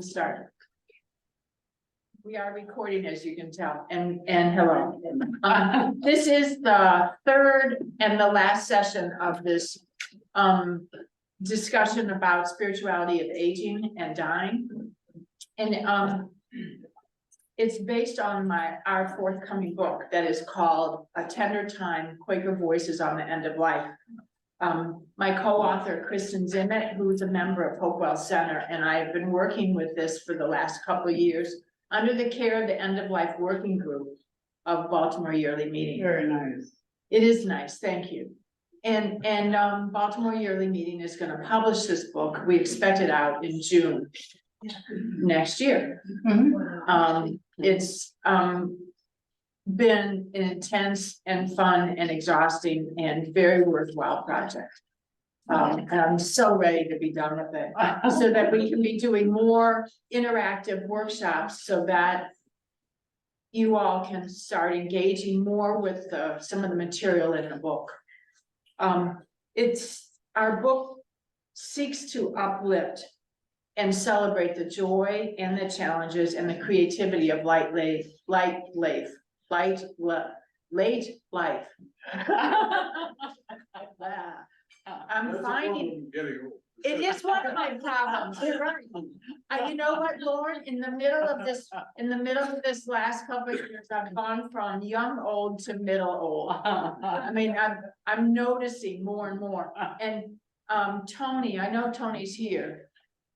Start. We are recording, as you can tell, and hello. This is the third and the last session of this discussion about spirituality of aging and dying. And it's based on our forthcoming book that is called A Tender Time, Quaker Voices on the End of Life. My co-author, Kristen Zimmett, who's a member of Hopewell Center, and I have been working with this for the last couple of years under the care of the End of Life Working Group of Baltimore Yearly Meeting. Very nice. It is nice, thank you. And Baltimore Yearly Meeting is going to publish this book. We expect it out in June next year. It's been an intense and fun and exhausting and very worthwhile project. And I'm so ready to be done with it so that we can be doing more interactive workshops so that you all can start engaging more with some of the material in the book. Our book seeks to uplift and celebrate the joy and the challenges and the creativity of late life. I'm finding it is one of my problems. You're right. You know what, Lauren? In the middle of this last couple of years, I've gone from young old to middle old. I mean, I'm noticing more and more. And Tony, I know Tony's here.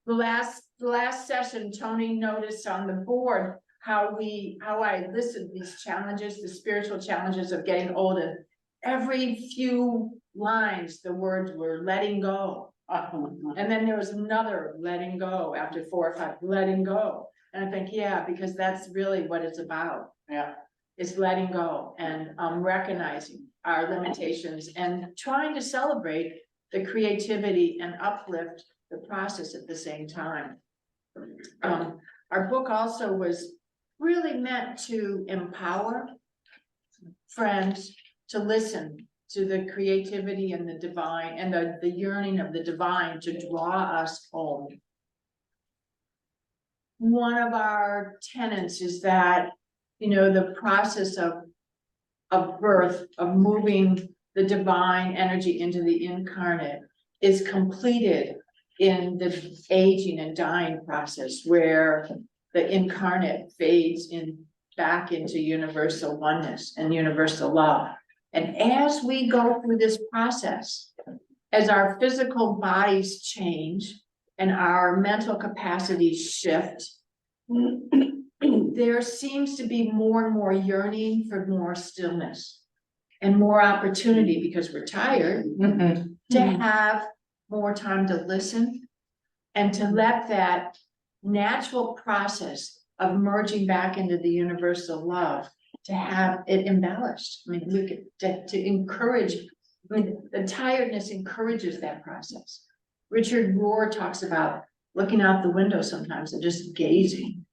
The last session, Tony noticed on the board how I listed these challenges, the spiritual challenges of getting older. Every few lines, the words were letting go. And then there was another letting go after 4 or 5, letting go. And I think, yeah, because that's really what it's about. Yeah. It's letting go and recognizing our limitations and trying to celebrate the creativity and uplift the process at the same time. Our book also was really meant to empower friends to listen to the creativity and the divine and the yearning of the divine to draw us home. One of our tenets is that, you know, the process of birth, of moving the divine energy into the incarnate is completed in the aging and dying process, where the incarnate fades back into universal oneness and universal love. And as we go through this process, as our physical bodies change and our mental capacities shift, there seems to be more and more yearning for more stillness and more opportunity, because we're tired, to have more time to listen and to let that natural process of merging back into the universal love, to have it embellished. I mean, we could to encourage. I mean, the tiredness encourages that process. Richard Rohr talks about looking out the window sometimes and just gazing.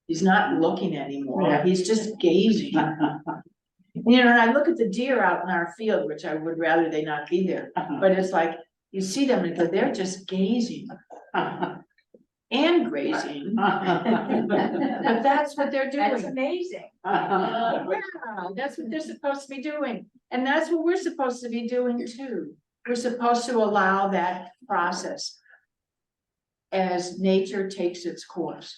He's not looking anymore. Yeah. He's just gazing. You know, and I look at the deer out in our field, which I would rather they not be there. But it's like you see them and they're just gazing. And grazing. But that's what they're doing. That's amazing. Yeah, that's what they're supposed to be doing. And that's what we're supposed to be doing too. We're supposed to allow that process as nature takes its course.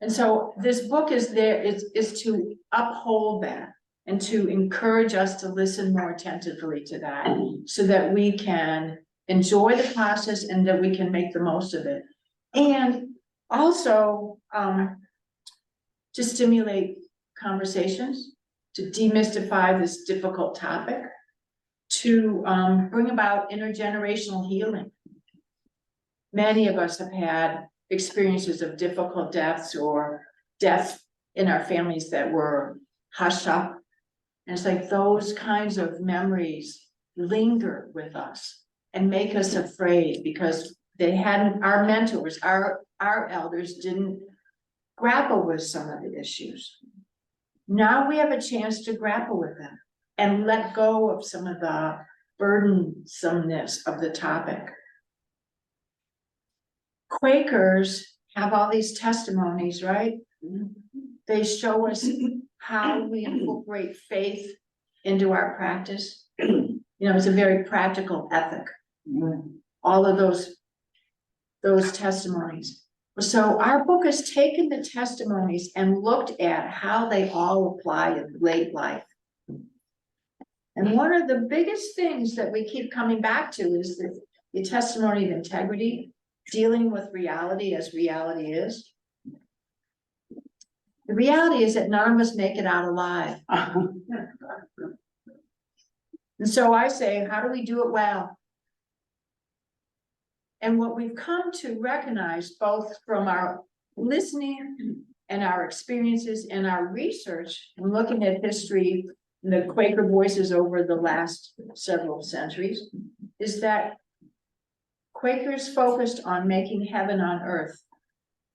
And so this book is there, is to uphold that and to encourage us to listen more attentively to that, so that we can enjoy the process and that we can make the most of it. And also to stimulate conversations, to demystify this difficult topic, to bring about intergenerational healing. Many of us have had experiences of difficult deaths or deaths in our families that were hushed up. And it's like those kinds of memories linger with us and make us afraid, because they hadn't, our mentors, our elders didn't grapple with some of the issues. Now we have a chance to grapple with them and let go of some of the burdensomeness of the topic. Quakers have all these testimonies, right? They show us how we incorporate faith into our practice. You know, it's a very practical ethic. All of those testimonies. So our book has taken the testimonies and looked at how they all apply in late life. And one of the biggest things that we keep coming back to is the testimony of integrity, dealing with reality as reality is. The reality is that none of us make it out alive. And so I say, how do we do it well? And what we've come to recognize, both from our listening and our experiences and our research, and looking at history, the Quaker Voices over the last several centuries, is that Quakers focused on making heaven on earth.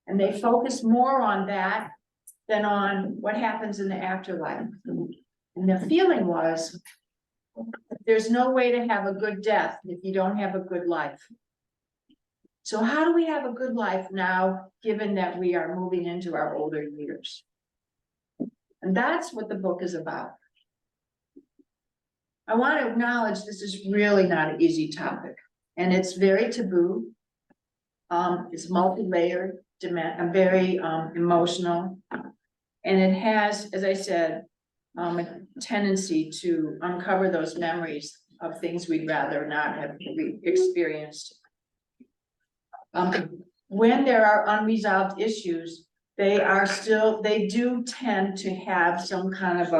And they focus more on that than on what happens in the afterlife. And the feeling was, there's no way to have a good death if you don't have a good life. So how do we have a good life now, given that we are moving into our older years? And that's what the book is about. I want to acknowledge this is really not an easy topic, and it's very taboo. It's multi-layered, very emotional, and it has, as I said, a tendency to uncover those memories of things we'd rather not have experienced. When there are unresolved issues, they do tend to have some kind of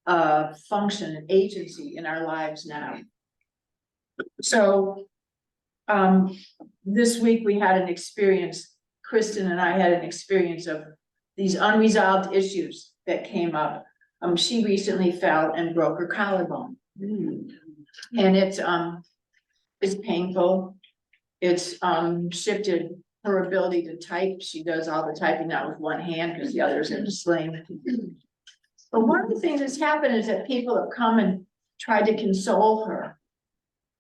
a function, an agency in our lives now. So this week we had an experience, Kristen and I had an experience of these unresolved issues that came up. She recently fell and broke her collarbone. And it's painful. It's shifted her ability to type. She does all the typing now with one hand because the other's in a sling. But one of the things that's happened is that people have come and tried to console her.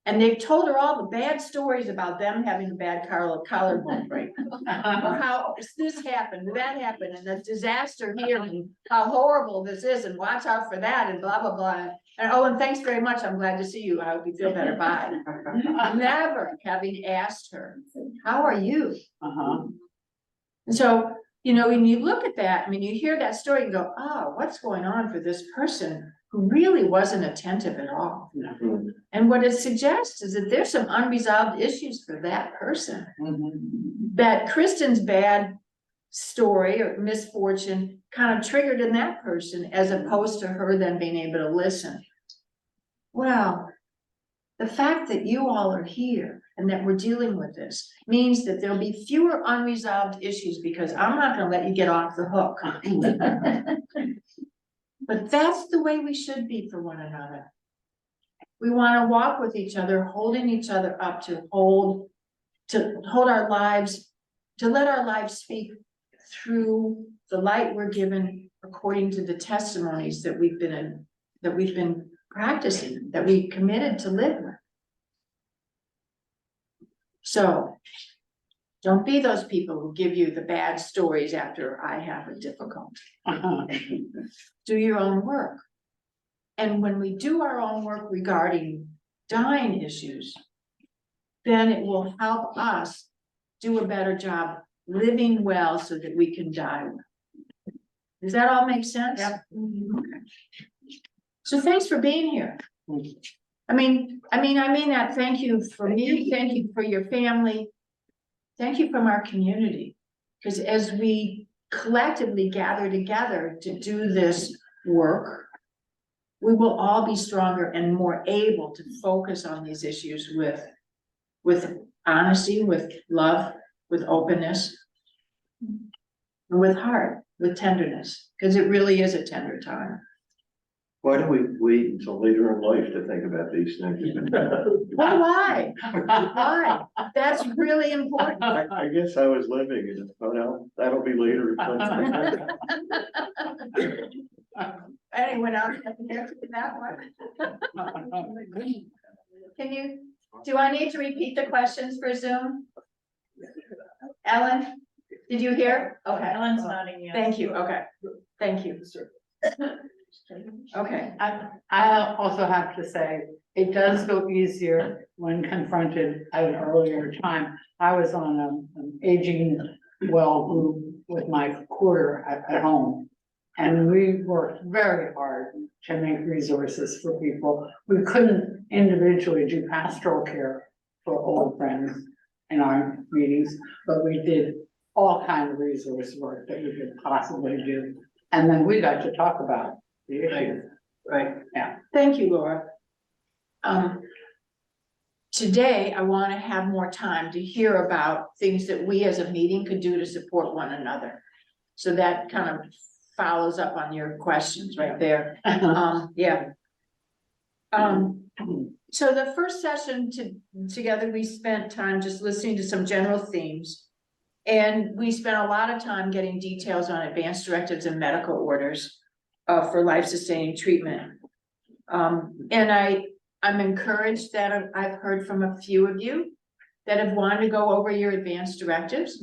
And they've told her all the bad stories about them having a bad collarbone break. How this happened, that happened, and the disaster here, and how horrible this is, and watch out for that, and blah, blah, blah. And oh, and thanks very much. I'm glad to see you. I hope you feel better. Bye. Never having asked her, how are you? And so, you know, when you look at that, I mean, you hear that story and go, oh, what's going on for this person who really wasn't attentive at all? And what it suggests is that there's some unresolved issues for that person. That Kristen's bad story or misfortune kind of triggered in that person, as opposed to her then being able to listen. Well, the fact that you all are here and that we're dealing with this means that there'll be fewer unresolved issues, because I'm not going to let you get off the hook. But that's the way we should be for one another. We want to walk with each other, holding each other up to hold our lives, to let our lives speak through the light we're given according to the testimonies that we've been practicing, that we committed to live with. So don't be those people who give you the bad stories after I have a difficult. Do your own work. And when we do our own work regarding dying issues, then it will help us do a better job living well so that we can die well. Does that all make sense? Yep. Okay. So thanks for being here. I mean that. Thank you for me. Thank you for your family. Thank you from our community. Because as we collectively gather together to do this work, we will all be stronger and more able to focus on these issues with honesty, with love, with openness, and with heart, with tenderness, because it really is a tender time. Why do we wait until later in life to think about these things? Well, why? Why? That's really important. I guess I was living and well, that'll be later. Anyone else have an answer to that one? Do I need to repeat the questions for Zoom? Ellen, did you hear? Okay, Ellen's nodding yes. thank you, okay, thank you. Okay, I also have to say, it does go easier when confronted at an earlier time. I was on an aging well group with my quarter at home. And we worked very hard to make resources for people. We couldn't individually do pastoral care for old friends in our meetings, but we did all kinds of resource work that we could possibly do. And then we got to talk about the issues. Right. thank you, Laura. Today, I want to have more time to hear about things that we as a meeting could do to support one another. So that kind of follows up on your questions right there. Yeah. So the first session together, we spent time just listening to some general themes. And we spent a lot of time getting details on advanced directives and medical orders for life-sustaining treatment. And I'm encouraged that I've heard from a few of you that have wanted to go over your advanced directives.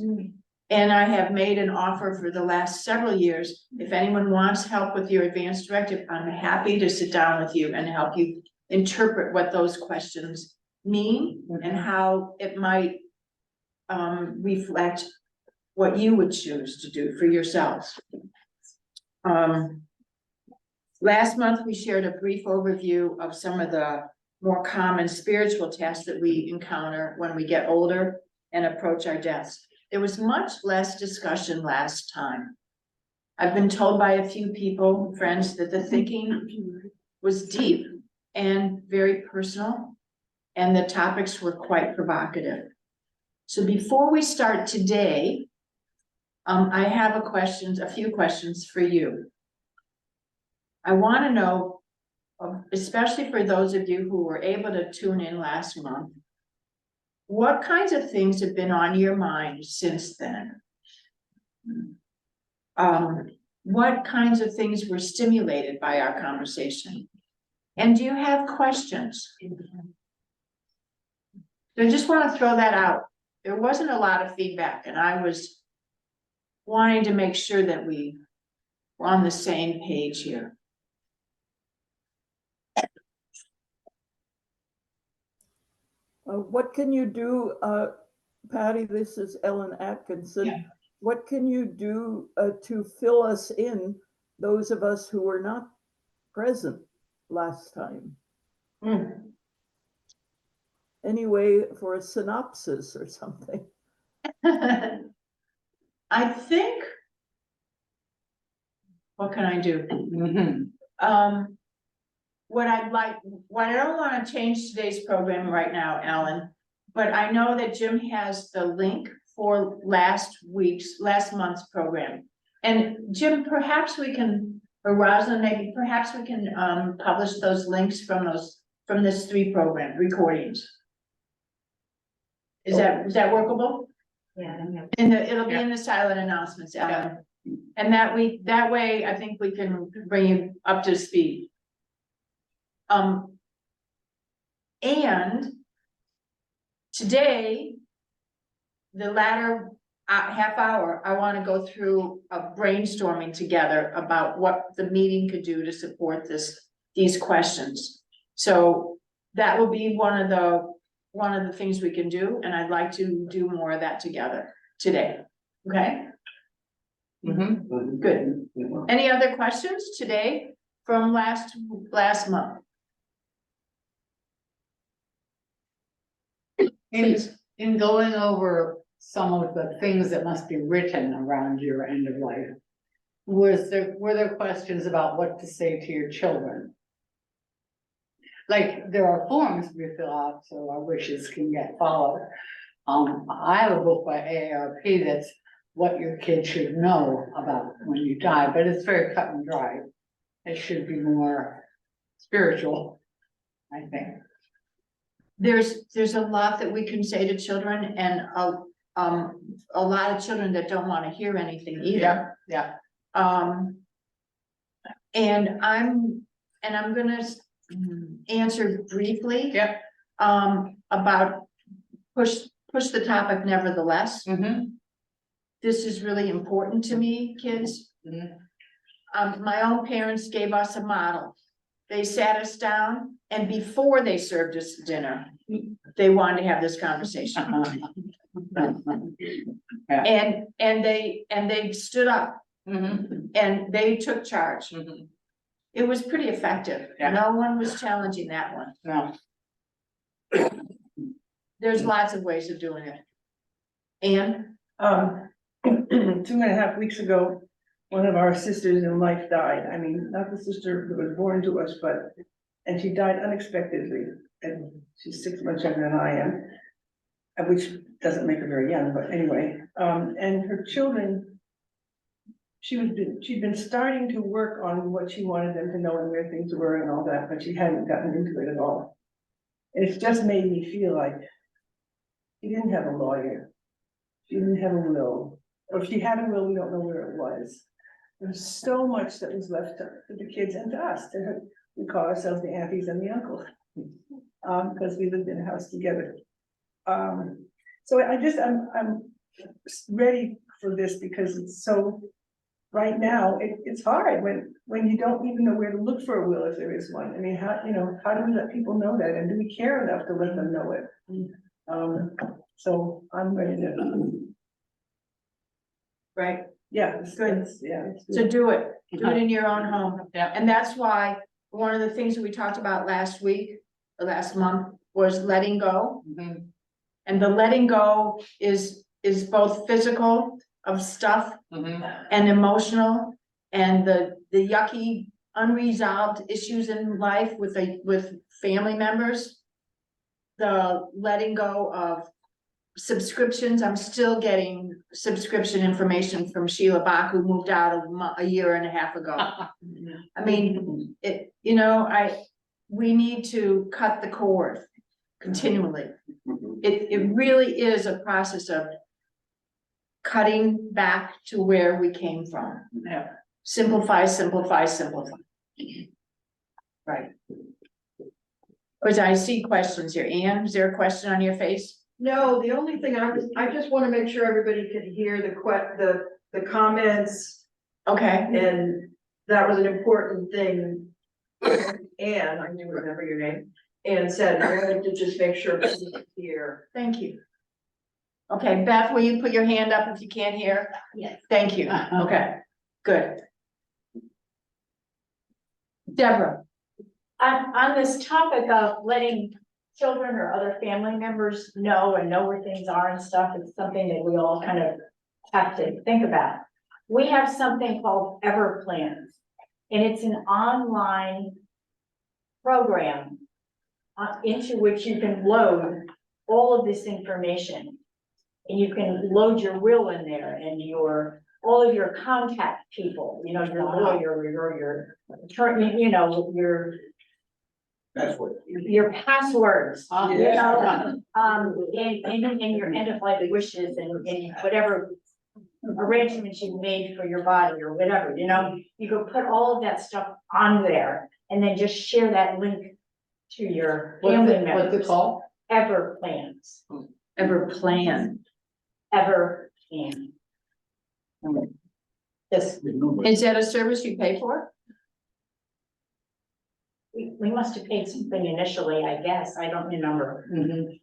And I have made an offer for the last several years. If anyone wants help with your advanced directive, I'm happy to sit down with you and help you interpret what those questions mean and how it might reflect what you would choose to do for yourselves. Last month, we shared a brief overview of some of the more common spiritual tests that we encounter when we get older and approach our deaths. There was much less discussion last time. I've been told by a few people, friends, that the thinking was deep and very personal, and the topics were quite provocative. So before we start today, I have a few questions for you. I want to know, especially for those of you who were able to tune in last month, what kinds of things have been on your mind since then? What kinds of things were stimulated by our conversation? And do you have questions? So I just want to throw that out. There wasn't a lot of feedback, and I was wanting to make sure that we were on the same page here. What can you do, Patty, this is Ellen Atkinson. Yeah. What can you do to fill us in, those of us who were not present last time? Anyway, for a synopsis or something. I think, what can I do? What I don't want to change today's program right now, Alan, but I know that Jim has the link for last month's program. And Jim, perhaps we can, or Rosalind, maybe perhaps we can publish those links from this 3 program recordings. Is that workable? Yeah. It'll be in the silent announcements, Alan. And that way, I think we can bring you up to speed. And today, the latter half hour, I want to go through a brainstorming together about what the meeting could do to support these questions. So that will be one of the things we can do, and I'd like to do more of that together today. Okay? Good. Any other questions today from last month? In going over some of the things that must be written around your end of life, were there questions about what to say to your children? Like, there are forms we fill out so our wishes can get followed. I have a book by AARP that's what your kid should know about when you die, but it's very cut and dry. It should be more spiritual, I think. There's a lot that we can say to children, and a lot of children that don't want to hear anything either. Yeah. And I'm gonna answer briefly. Yep. About push the topic nevertheless. this is really important to me, kids. Mhm. My own parents gave us a model. They sat us down and before they served us dinner, they wanted to have this conversation. And they stood up Mhm. and they took charge. Mhm. It was pretty effective. Yeah. No one was challenging that one. No. There's lots of ways of doing it. And 2.5 weeks ago, one of our sisters in life died. I mean, not the sister who was born to us, and she died unexpectedly. And she's 6 months younger than I am, which doesn't make her very young, but anyway. And her children, she'd been starting to work on what she wanted them to know and where things were and all that, but she hadn't gotten into it at all. And it's just made me feel like she didn't have a lawyer. She didn't have a will, or if she had a will, we don't know where it was. There's so much that was left to the kids and to us. We call ourselves the aunties and the uncles, because we lived in a house together. So I'm ready for this because it's so, right now, it's hard when you don't even know where to look for a will if there is one. I mean, how do we let people know that, and do we care enough to let them know it? So I'm ready to. right, Yeah, it's good. Yeah. so do it in your own home. Yeah. And that's why one of the things that we talked about last week, or last month, was letting go. Mhm. And the letting go is both physical of stuff Mhm. and emotional. And the yucky unresolved issues in life with family members. The letting go of subscriptions. I'm still getting subscription information from Sheila Bach, who moved out a year and a half ago. I mean, we need to cut the cord continually. It really is a process of cutting back to where we came from. Yeah. Simplify, simplify, simplify. Right. Because I see questions here. Anne, is there a question on your face? No, the only thing I just want to make sure everybody could hear the comments, Okay, and that was an important thing. Anne, I do remember your name, and said, I wanted to just make sure people could hear. thank you. Okay, Beth, will you put your hand up if you can't hear? Yes. Thank you. Okay, good. Deborah, On this topic of letting children or other family members know and know where things are and stuff, it's something that we all kind of have to think about. We have something called Ever Plans, and it's an online program into which you can load all of this information. And you can load your will in there and all of your contact people, your lawyer, your attorney, That's what. your passwords, and Yeah. your end of life wishes and whatever arrangements you made for your body or whatever, you can put all of that stuff on there and then just share that link to your family members. What's it called? Ever Plans, ever plan? Ever Plan. This, Is that a service you pay for? we must have paid something initially, I guess, I don't remember, Mhm.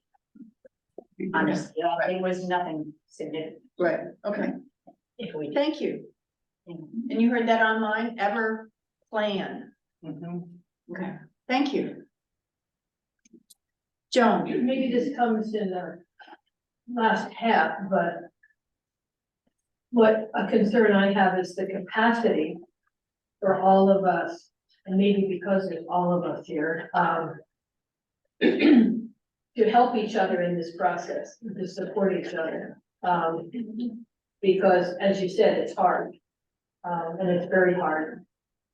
honestly, it was nothing significant Right, okay, if we. thank you. And you heard that online, Ever Plan? Mhm. Okay, thank you. Joan, Maybe this comes in the last half, but what a concern I have is the capacity for all of us, and maybe because there's all of us here, to help each other in this process, to support each other. Because as you said, it's hard, and it's very hard.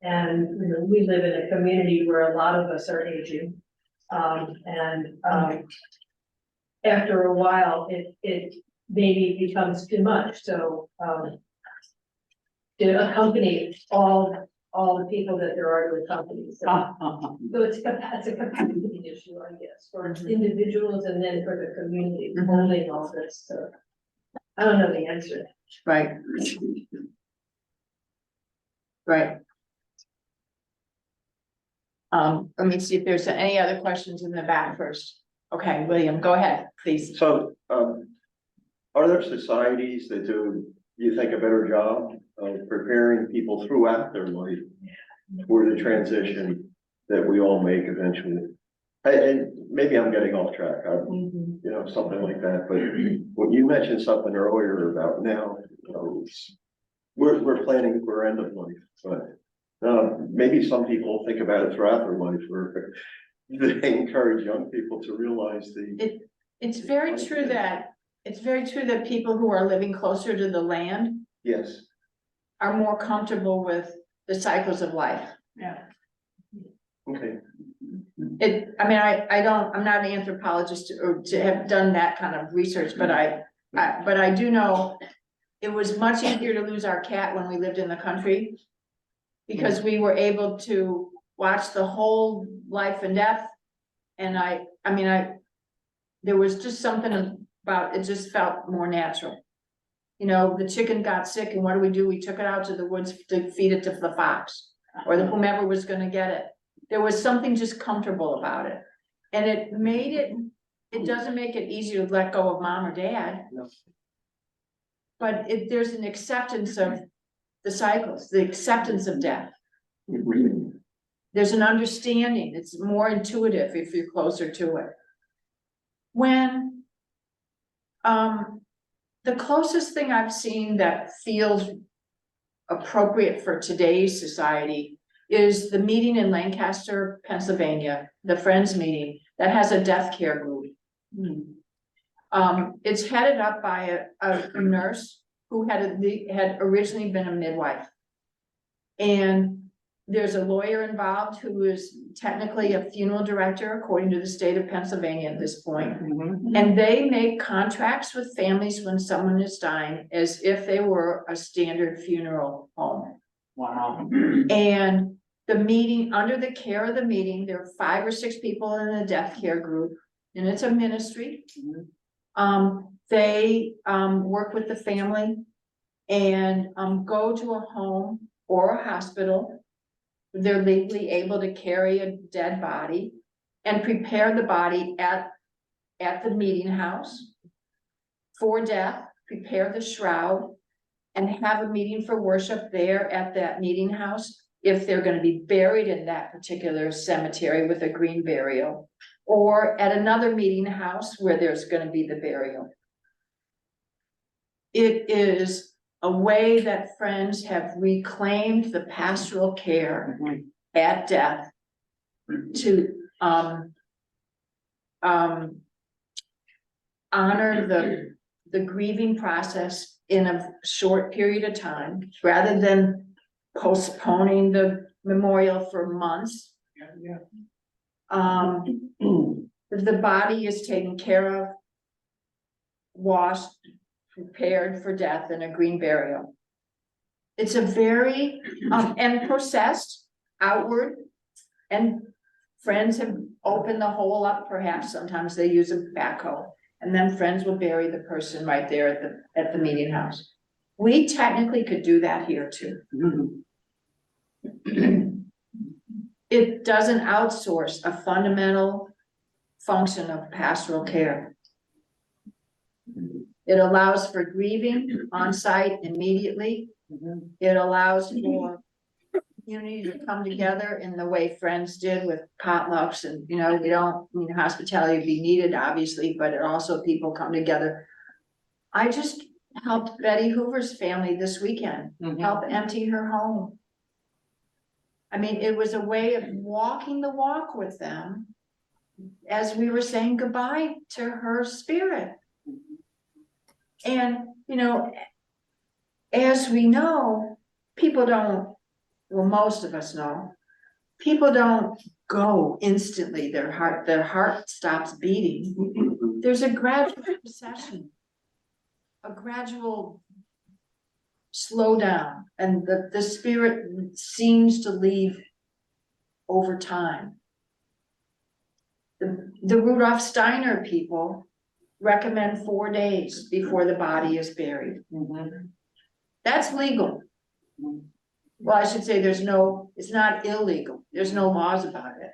And, we live in a community where a lot of us are aging. After a while, it maybe becomes too much, so, to accompany all the people that there are to accompany, so. So it's a capacity issue, I guess, for individuals and then for the community, holding all this, so. I don't know the answer. Right. Right. Let me see if there's any other questions in the back first. Okay, William, go ahead, please. So, are there societies that do, you think, a better job of preparing people throughout their life for the transition that we all make eventually? And maybe I'm getting off track, you know, something like that, but when you mentioned something earlier about now, you know, we're planning for end of life, but maybe some people think about it throughout their life, or they encourage young people to realize It's very true that, people who are living closer to the land yes, are more comfortable with the cycles of life. Yeah. okay, I'm not an anthropologist or to have done that kind of research, but I do know it was much easier to lose our cat when we lived in the country, because we were able to watch the whole life and death. And there was just something about it, just felt more natural. You know, the chicken got sick, and what do? We took it out to the woods to feed it to the fox, or whomever was gonna get it. There was something just comfortable about it. And it doesn't make it easy to let go of mom or dad. No. But there's an acceptance of the cycles, the acceptance of death. There's an understanding, it's more intuitive if you're closer to it. When, the closest thing I've seen that feels appropriate for today's society is the meeting in Lancaster, Pennsylvania, the Friends meeting that has a death care group. It's headed up by a nurse who had originally been a midwife. And there's a lawyer involved who is technically a funeral director, according to the state of Pennsylvania at this point. And they make contracts with families when someone is dying as if they were a standard funeral home. Wow. And the meeting, under the care of the meeting, there are 5 or 6 people in the death care group, and it's a ministry. They work with the family and go to a home or a hospital. They're legally able to carry a dead body and prepare the body at the meeting house for death, prepare the shroud, and have a meeting for worship there at that meeting house if they're going to be buried in that particular cemetery with a green burial, or at another meeting house where there's going to be the burial. It is a way that Friends have reclaimed the pastoral care at death to honor the grieving process in a short period of time, rather than postponing the memorial for months. The body is taken care of, washed, prepared for death in a green burial. It's a very, and processed outward, and Friends have opened the hole up, perhaps sometimes they use a backhoe, and then Friends will bury the person right there at the meeting house. We technically could do that here too. It doesn't outsource a fundamental function of pastoral care. It allows for grieving on site immediately. It allows for community to come together in the way Friends did with potlucks, and we don't mean hospitality be needed, obviously, but it also people come together. I just helped Betty Hoover's family this weekend, help empty her home. I mean, it was a way of walking the walk with them as we were saying goodbye to her spirit. And, as we know, people don't, well, most of us know, people don't go instantly. Their heart stops beating. There's a gradual procession, a gradual slow down, and the spirit seems to leave over time. The Rudolf Steiner people recommend 4 days before the body is buried. That's legal. Well, I should say it's not illegal. There's no laws about it.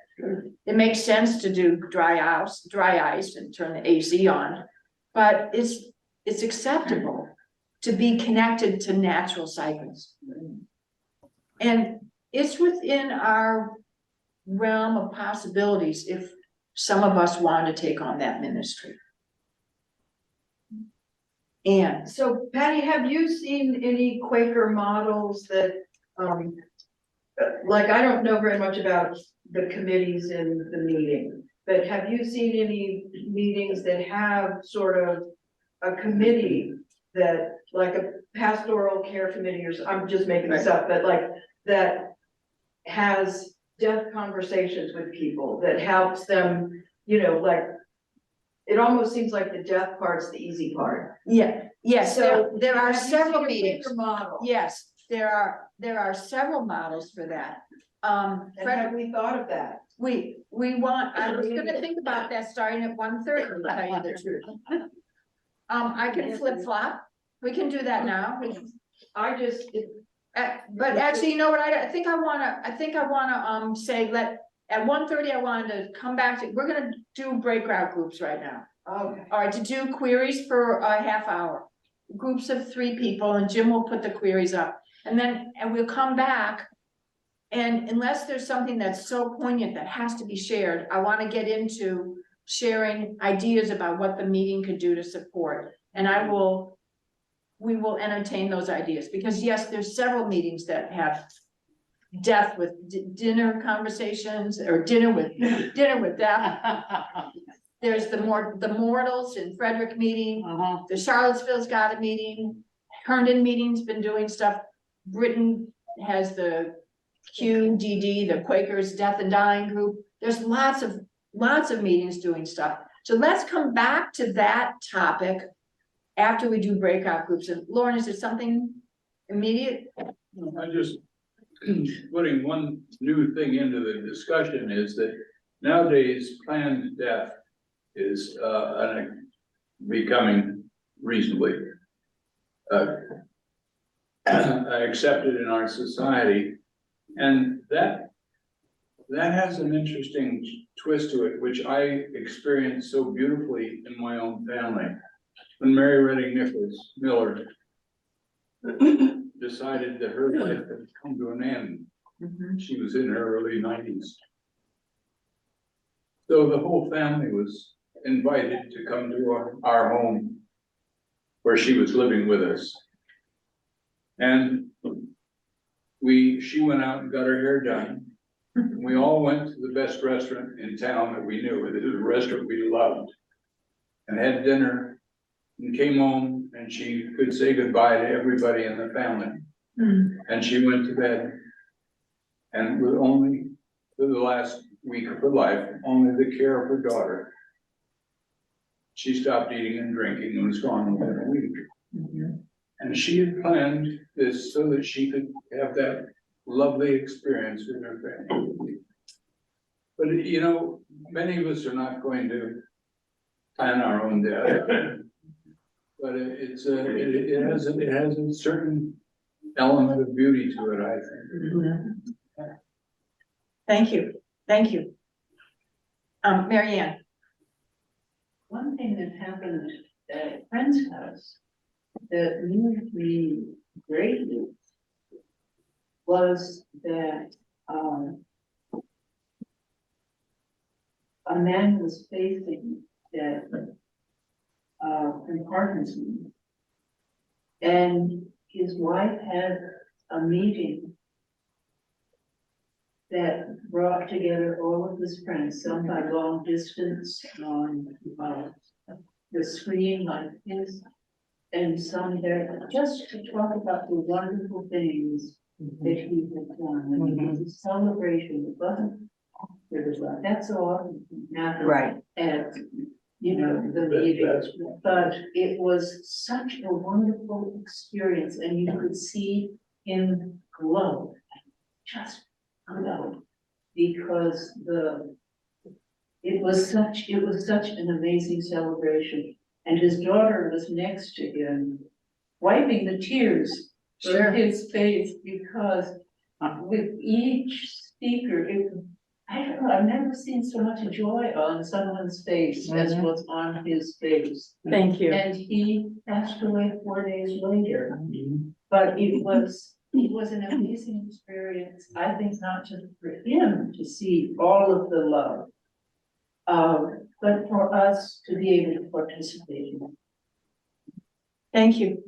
It makes sense to do dry ice and turn the AC on, but it's acceptable to be connected to natural cycles. And it's within our realm of possibilities if some of us want to take on that ministry. And So Patty, have you seen any Quaker models that, like, I don't know very much about the committees in the meeting, but have you seen any meetings that have sort of a committee that, like a pastoral care committee, or I'm just making this up, but like, that has death conversations with people, that helps them, you know, like, it almost seems like the death part's the easy part. yes, So there are have you several seen a meetings. Quaker model? Yes, there are several models for that. And have we thought of that? We want, I was gonna think about that starting at 1:30, to tell you the truth. I can flip flop, we can do that now. I just, But actually, you know what, I think I wanna, say, at 1:30, I wanted to come back to, we're gonna do breakout groups right now. okay. All right, to do queries for a half hour, groups of 3 people, and Jim will put the queries up. And we'll come back. And unless there's something that's so poignant that has to be shared, I want to get into sharing ideas about what the meeting could do to support. And we will entertain those ideas, because yes, there's several meetings that have death with dinner conversations, or dinner with death. There's the Mortals in Frederick meeting, the Charlottesville's got a meeting, Herndon meeting's been doing stuff. Britain has the QDD, the Quakers Death and Dying Group. There's lots of meetings doing stuff. So let's come back to that topic after we do breakout groups. And Lauren, is there something immediate? I just putting one new thing into the discussion is that nowadays planned death is becoming reasonably accepted in our society, and that has an interesting twist to it, which I experienced so beautifully in my own family. When Mary Redding Nichols Miller decided that her life had come to an end, she was in her early 90s. So the whole family was invited to come to our home where she was living with us. And she went out and got her hair done. We all went to the best restaurant in town that we knew. It was a restaurant we loved, and had dinner, and came home, and she could say goodbye to everybody in the family. And she went to bed, and with only, for the last week of her life, only the care of her daughter. She stopped eating and drinking and was gone within a week. And she had planned this so that she could have that lovely experience with her family. But you know, many of us are not going to plan our own death. But it has a certain element of beauty to it, I think. Thank you. Mary Ann. One thing that happened at a friend's house that moved me greatly was that a man was facing death from Parkinson's, and his wife had a meeting that brought together all of his friends, some by long distance on the screen like his, and some there just to talk about the wonderful things that he had done. And it was a celebration. It wasn't, there was like, that's so often happen Right. at, you know, the meeting. But it was such a wonderful experience, and you could see him glow, just glow, because it was such an amazing celebration. and his daughter was next to him, wiping the tears Sure. from his face, because with each speaker, I don't know, I've never seen so much joy on someone's face as was on his face. Thank you. And he passed away 4 days later. But it was an amazing experience, I think, not just for him to see all of the love, but for us to be able to participate in it. Thank you.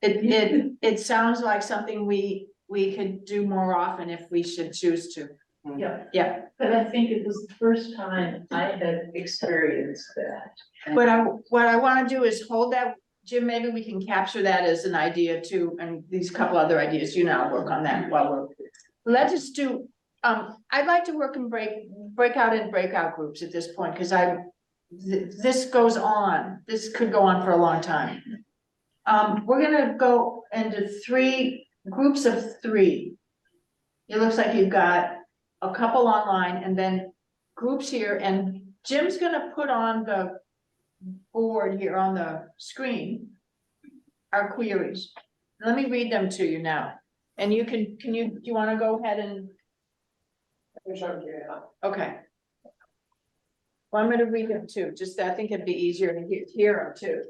It sounds like something we could do more often if we should choose to. Yeah. Yeah, But I think it was the first time I had experienced that. but what I wanna do is hold that, Jim, maybe we can capture that as an idea too, and these couple other ideas, you now work on that while we're. Let's just do, I'd like to work in breakout groups at this point, cause this goes on, this could go on for a long time. We're gonna go into 3 groups of 3. It looks like you've got a couple online and then groups here, and Jim's gonna put on the board here on the screen our queries. Let me read them to you now. And you do you wanna go ahead and? Okay. Well, I'm gonna read them too, just I think it'd be easier to hear them too.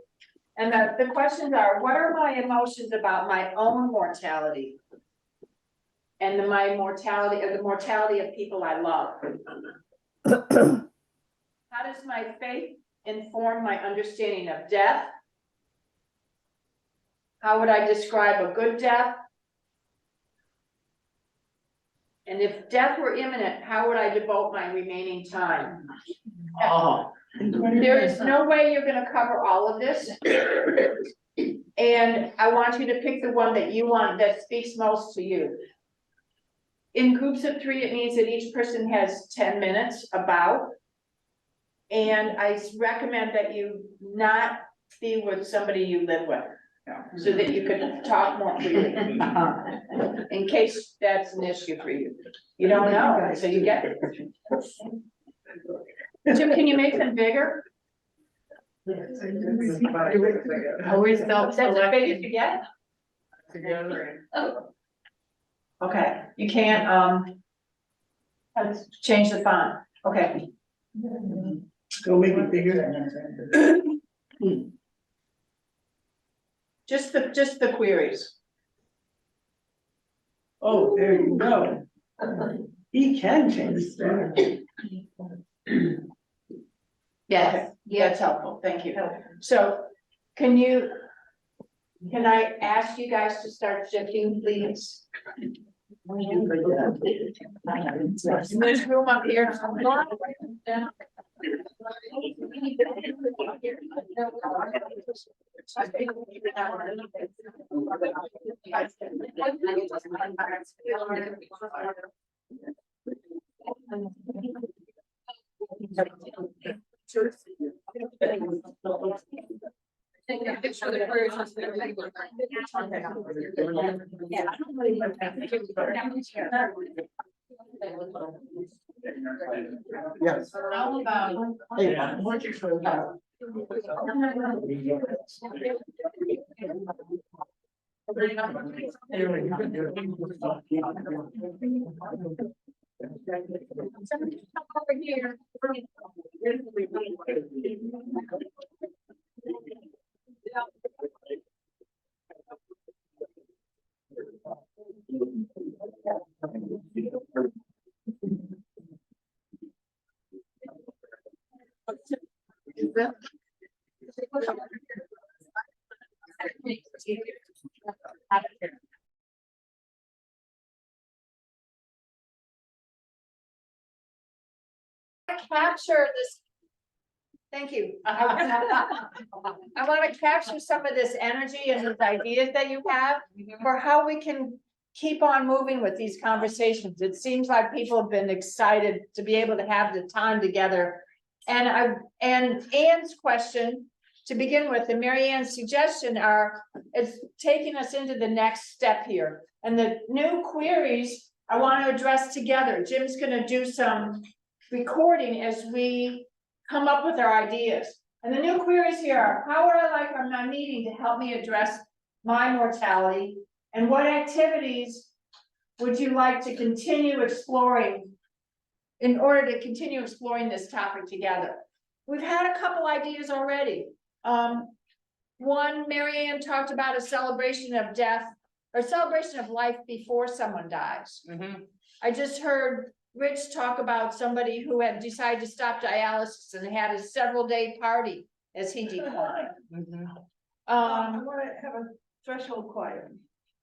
And the questions are, what are my emotions about my own mortality? And the mortality of people I love. How does my faith inform my understanding of death? How would I describe a good death? And if death were imminent, how would I devote my remaining time? Oh. There is no way you're gonna cover all of this. And I want you to pick the one that you want, that speaks most to you. In groups of 3, it means that each person has 10 minutes about. And I recommend that you not be with somebody you live with, so that you can talk more freely. In case that's an issue for you. You don't know, so you get it. Jim, can you make them bigger? Always That's the biggest you get? Oh. Okay, you can't, change the font, okay. Go make it bigger. Just the queries. Oh, there you go. He can change that. Yes, that's helpful, thank you. So, can I ask you guys to start shifting, please? There's room up here. Yes. How about? Somebody come over here. Capture this. Thank you. I want to capture some of this energy and these ideas that you have for how we can keep on moving with these conversations. It seems like people have been excited to be able to have the time together. And Anne's question to begin with, and Mary Ann's suggestion is taking us into the next step here. And the new queries I want to address together. Jim's going to do some recording as we come up with our ideas. And the new queries here are, how would I like my meeting to help me address my mortality? And what activities would you like to continue exploring in order to continue exploring this topic together? We've had a couple ideas already. One, Mary Ann talked about a celebration of death or celebration of life before someone dies. I just heard Rich talk about somebody who had decided to stop dialysis and had a several-day party as he declined. I wanna have a threshold choir.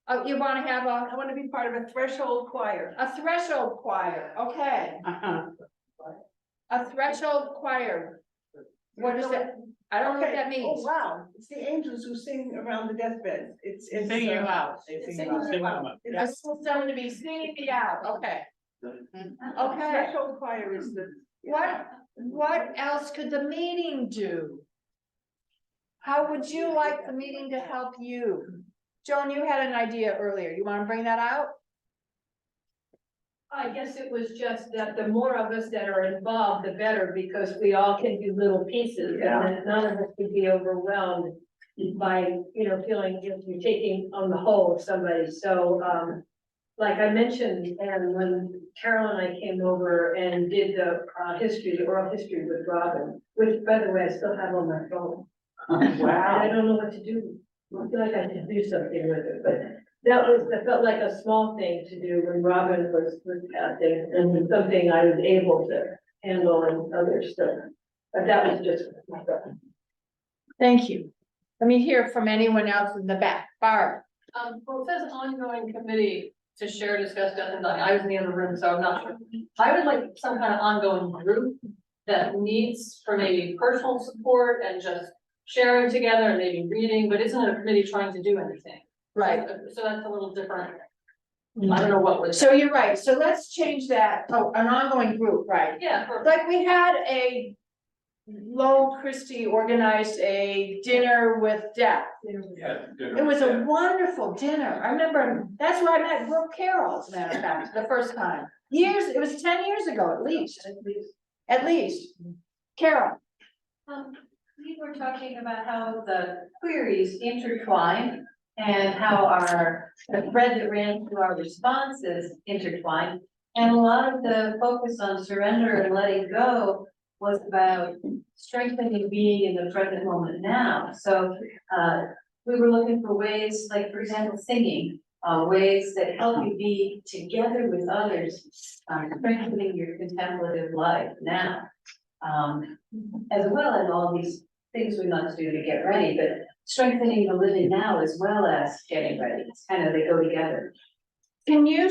Oh, you wanna have I wanna be part of a threshold choir. a threshold choir, okay, a threshold choir. What is it? I don't know what that Okay. means. Oh, wow, it's the angels who sing around the deathbed. It's. Singing uh, out. it's Singing singing out. Singing out. out. I It's- still someone to be singing me out, okay. Okay, Threshold choir is the. what else could the meeting do? How would you like the meeting to help you? Joan, you had an idea earlier, you wanna bring that out? I guess it was just that the more of us that are involved, the better, because we all can do little pieces, and then none of us could be overwhelmed by, feeling you're taking on the whole of somebody, so, like I mentioned, and when Carol and I came over and did the oral history with Robin, which, by the way, I still have on my phone. And I don't know what to do. I feel like I should do something with it, but that felt like a small thing to do when Robin was passing, and something I was able to handle and other stuff. But that was just. Thank you. Let me hear from anyone else in the back. Barb. Well, it says ongoing committee to share, discuss, and I was in the other room, so I'm not sure. I would like some kind of ongoing group that needs for maybe personal support and just sharing together and maybe reading, but isn't a committee trying to do anything. Right. So that's a little different. I don't know what was. So you're right, so let's change that, oh, an ongoing group, right? Yeah, Like we had a Lowell Christie organized a dinner with death. It was a wonderful dinner. I remember, that's where I met Brooke Carroll, as a matter of fact, the first time. It was 10 years ago, at least. At least. Carol. We were talking about how the queries intertwine and how the thread that ran through our responses intertwine. And a lot of the focus on surrender and letting go was about strengthening being in the present moment now. So we were looking for ways, like for example, singing, ways that help you be together with others, strengthening your contemplative life now. As well as all these things we must do to get ready, but strengthening the living now as well as getting ready. It's kind of, they go together. Can you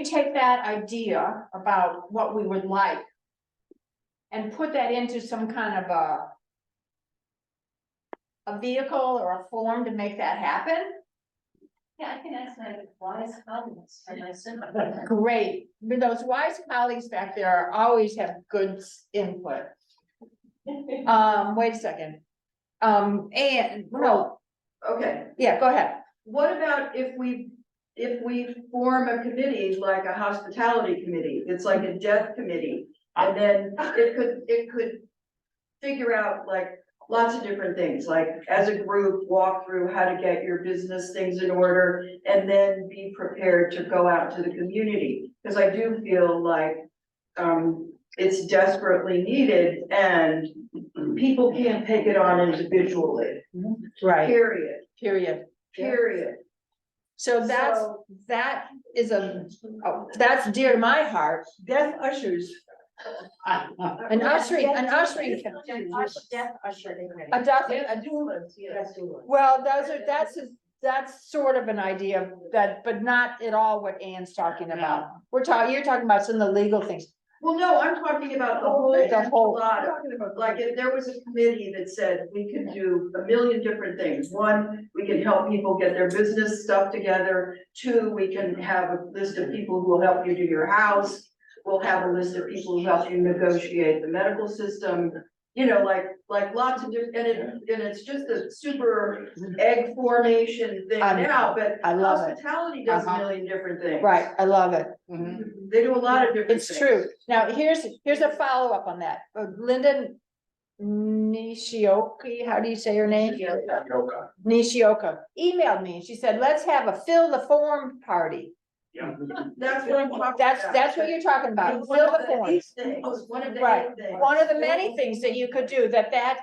take that idea about what we would like and put that into some kind of a vehicle or a form to make that happen? Yeah, I can ask my wise colleagues and my simple. Great, but those wise colleagues back there always have good input. Wait a second. And, no, Okay, yeah, go ahead. what about if we form a committee, like a hospitality committee, it's like a death committee? And then it could figure out like lots of different things, like as a group, walk through how to get your business things in order, and then be prepared to go out to the community. Because I do feel like it's desperately needed and people can't take it on individually, Right, period, period. period. So that is that's dear to my heart. Death ushers. An ushering. Death usher. Well, that's sort of an idea but not at all what Ann's talking about. You're talking about some of the legal things. Well, no, I'm talking about the whole The enchilada. Like if there was a committee that said we could do a million different things. One, we can help people get their business stuff together. Two, we can have a list of people who will help you do your house. We'll have a list of people who help you negotiate the medical system. You know, like lots of different, and it's just a super egg formation thing now, but I love it. hospitality does a million different things. Right, I love it. They do a lot of different things. It's true. Now, here's a follow-up on that. Linda Nishioka, how do you say her name? Nishioka emailed me, and she said, let's have a fill the form party. That's what I'm talking That's what you're talking about, One fill of the the form. eight things, one of the Right, eight things. one of the many things that you could do, that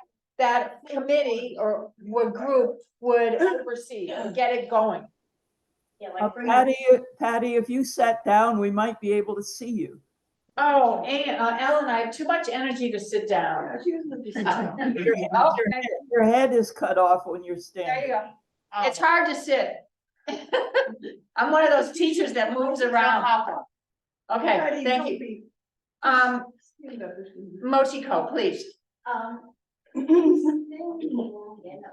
committee or would group would oversee and get it going. Yeah, Patty, if you sat down, we might be able to see you. Oh, and Ellen, I have too much energy to sit down. Your head is cut off when you're There you standing. go. It's hard to sit. I'm one of those teachers that moves around. Okay, thank you. Mochiko, please. And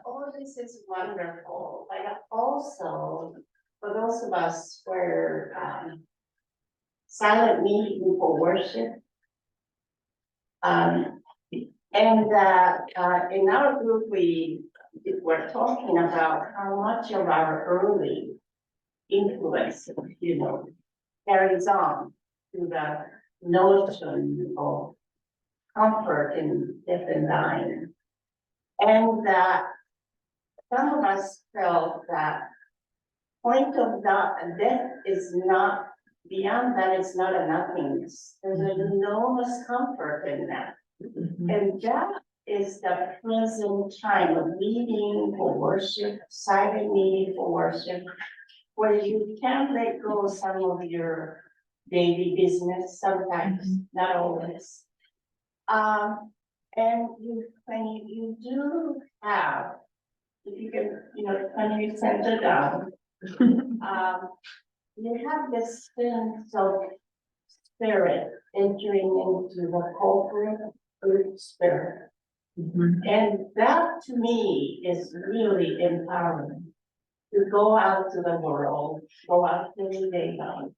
all this is wonderful, but also for those of us where, silent meeting for worship. In our group, we were talking about how much of our early influence, carries on to the notion of comfort in death and dying. And that some of us felt that point of death is not, beyond that, it's not a nothingness. There's an enormous comfort in that. And that is the present time of meeting for worship, silent meeting for worship, where you can let go of some of your daily business, sometimes, not always. And when you do have, if you can, when you center down, you have this sense of spirit entering into the corporate earth spirit. And that to me is really empowering. To go out to the world, go out to the day life.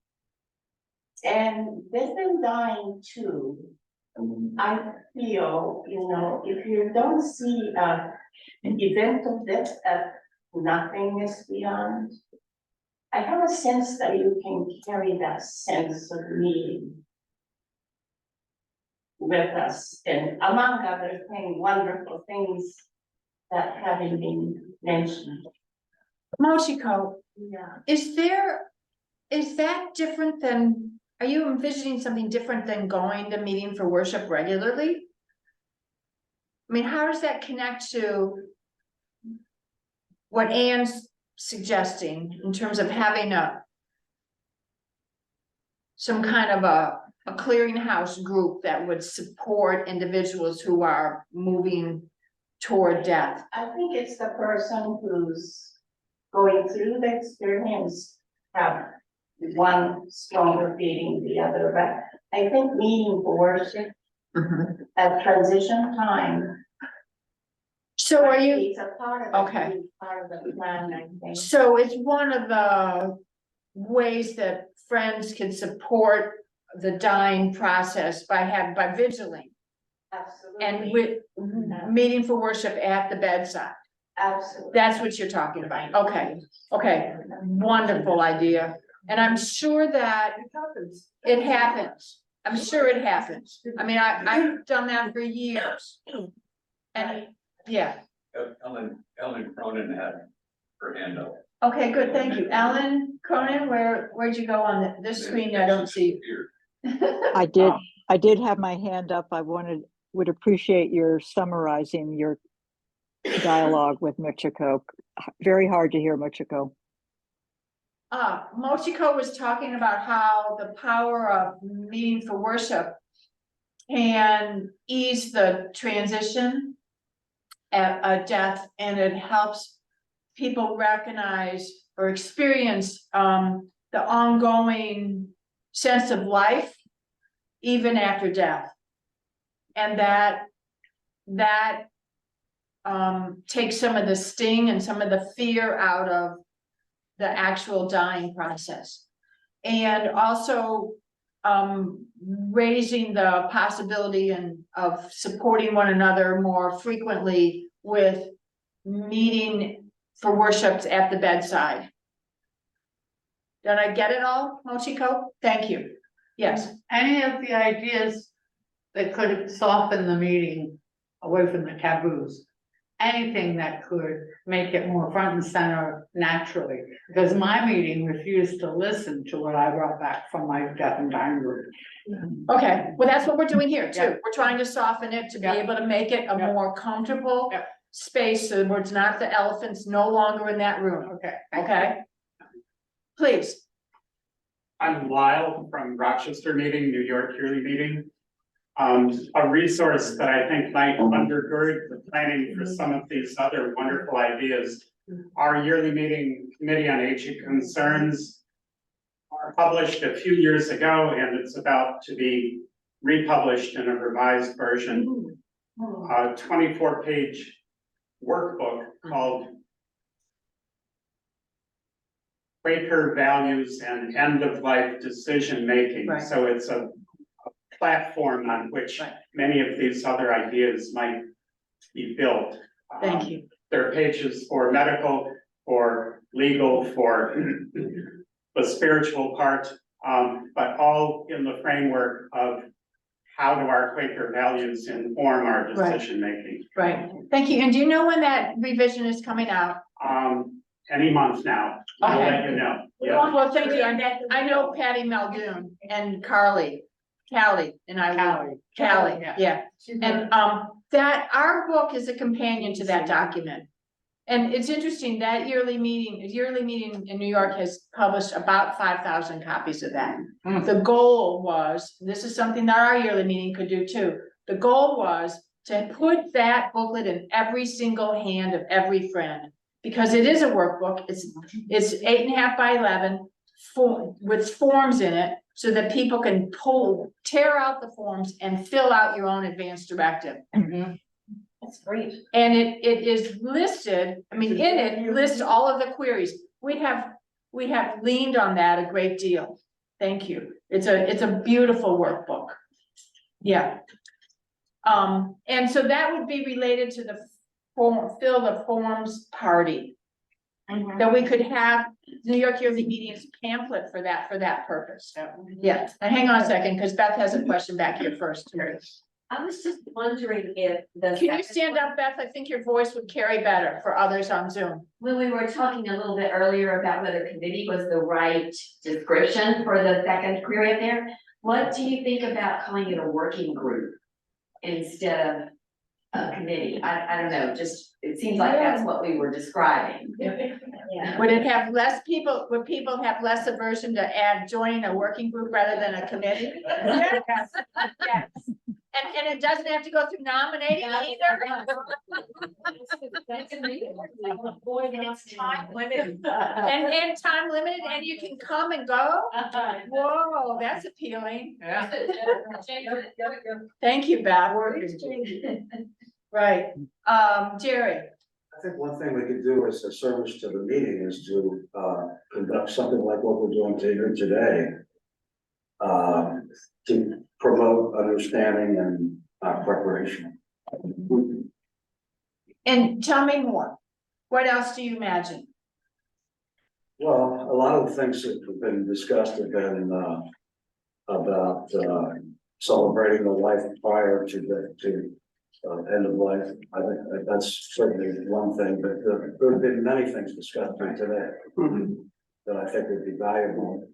And death and dying too, I feel, if you don't see an event of death as nothingness beyond, I have a sense that you can carry that sense of meaning with us, and among other things, wonderful things that haven't been mentioned. Mochiko, Yeah. is that different than, are you envisioning something different than going to meeting for worship regularly? I mean, how does that connect to what Anne's suggesting in terms of having some kind of a clearinghouse group that would support individuals who are moving toward death? I think it's the person who's going through the experience have one stronger feeling the other, but I think meeting for worship at transition time. So are you, It's a part of okay. Part of the plan, I think. So it's one of the ways that friends can support the dying process by vigiling Absolutely. and with meeting for worship at the bedside. Absolutely. That's what you're talking about. Okay, wonderful idea. And I'm sure that it happens. I'm sure it happens. I mean, I've done that for years. And yeah, Ellen Cronin had her hand up. okay, good, thank you. Alan Cronin, where'd you go on this screen? I don't see. I did have my hand up. I would appreciate your summarizing your dialogue with Michiko. Very hard to hear, Michiko. Mochiko was talking about how the power of meeting for worship can ease the transition at death, and it helps people recognize or experience the ongoing sense of life even after death. And that takes some of the sting and some of the fear out of the actual dying process. And also raising the possibility of supporting one another more frequently with meeting for worships at the bedside. Did I get it all, Mochiko? Thank you. Yes. Any of the ideas that could soften the meeting away from the taboos. Anything that could make it more front and center naturally, because my meeting refused to listen to what I brought back from my deaf and dying group. Okay, well, that's what we're doing here too. Yeah. We're trying to soften it to be Yeah. able to make it a Yeah. more comfortable Yeah. space, so where it's not the elephants no longer in that room, Okay. okay? Please, I'm Lyle from Rochester Meeting, New York Yearly Meeting. A resource that I think might undergird the planning for some of these other wonderful ideas. Our yearly meeting Committee on Aging Concerns are published a few years ago, and it's about to be republished in a revised version. A 24-page workbook called Quaker Values and End-of-Life Decision-Making. Right. So it's a platform on which Right. many of these other ideas might be built. thank you. There are pages for medical, for legal, for the spiritual part, but all in the framework of how do our Quaker values inform our Right. decision-making. Right, thank you. And do you know when that revision is coming out? Any month now, I'll Okay. let you know. Yeah. Well, thank you. I know Patty Muldoon and Callie, and I. Callie, yeah. And, that, our book is a companion to that document. And it's interesting, that yearly meeting in New York has published about 5,000 copies of that. Mm. The goal was, this is something that our yearly meeting could do too. The goal was to put that booklet in every single hand of every friend. Because it is a workbook, it's 8.5 by 11, with forms in it, so that people can tear out the forms and fill out your own advance directive. That's great. And it is listed, I mean, in it lists all of the queries. We have leaned on that a great deal. Thank you. It's a beautiful workbook. Yeah. And so that would be related to the fill the forms party. That we could have New York Yearly Meetings pamphlet for that purpose. Yeah, now hang on a second, because Beth has a question back here first. I was just wondering if the. Can you stand up, Beth? I think your voice would carry better for others on Zoom. When we were talking a little bit earlier about whether committee was the right description for the second query up there, what do you think about calling it a working group instead of a committee? I don't know, just, it seems like that's what we were describing. Yeah. Would people have less aversion to joining a working group rather than a committee? Yes, yes. And it doesn't have to go through nominating either. It's time limited. And time limited, and you can come and go? Whoa, that's appealing. Yeah. Thank you, Beth. Right, Jerry, I think one thing we could do as a service to the meeting is to conduct something like what we're doing here today. To promote understanding and preparation. and tell me more. What else do you imagine? Well, a lot of the things that have been discussed have been about celebrating the life prior to the end of life. I think that's certainly one thing, but there have been many things discussed here today that I think would be valuable.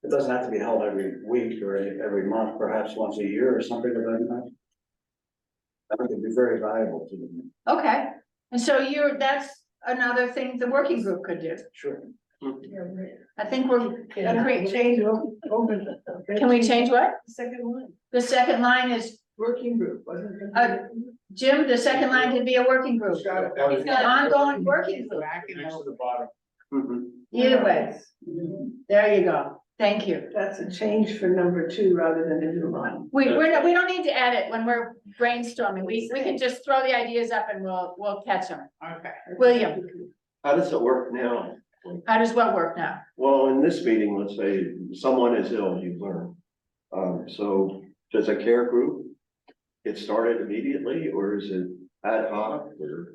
It doesn't have to be held every week or every month, perhaps once a year or something of that kind. I think it'd be very valuable to them. Okay, and so that's another thing the working group could do. Sure. I think we're, Can we change open? can we change what? Second one, The second line is, working group, wasn't it? Jim, the second line could be a working group. Ongoing working group, Next to the bottom. either way. There you go. Thank you. That's a change for number 2 rather than a new line. We don't need to edit when we're brainstorming. We can just throw the ideas up and we'll catch them. Okay. William, How does it work now? how does what work now? Well, in this meeting, let's say someone is ill, you learn. So does a care group get started immediately, or is it ad hoc, or?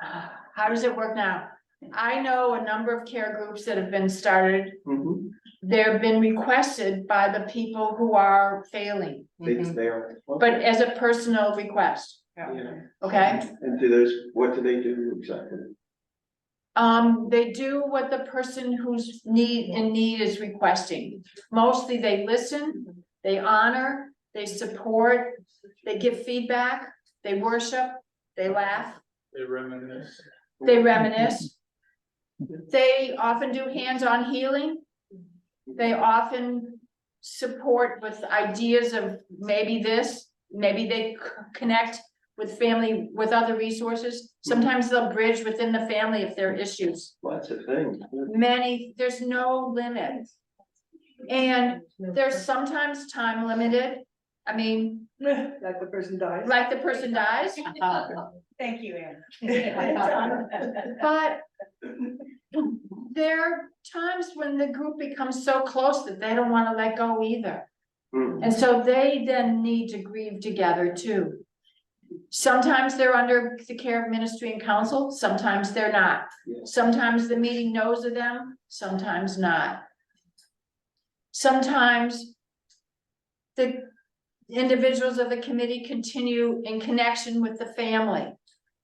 How does it work now? I know a number of care groups that have been started. Mhm. They've been requested by the people who are failing, They are. but as a personal request, Yeah. okay? And do those, what do they do exactly? They do what the person who's in need is requesting. Mostly they listen, they honor, they support, they give feedback, they worship, they laugh, They reminisce. they reminisce. They often do hands-on healing. They often support with ideas of maybe this, maybe they connect with family, with other resources. Sometimes they'll bridge within the family if there are issues. Lots of things. There's no limit. And they're sometimes time limited. I mean, Like the person dies. like the person dies, Thank you, Anne. but there are times when the group becomes so close that they don't want to let go either. Hmm. And so they then need to grieve together too. Sometimes they're under the care of ministry and council, sometimes they're not. Yeah. Sometimes the meeting knows of them, sometimes not. Sometimes the individuals of the committee continue in connection with the family.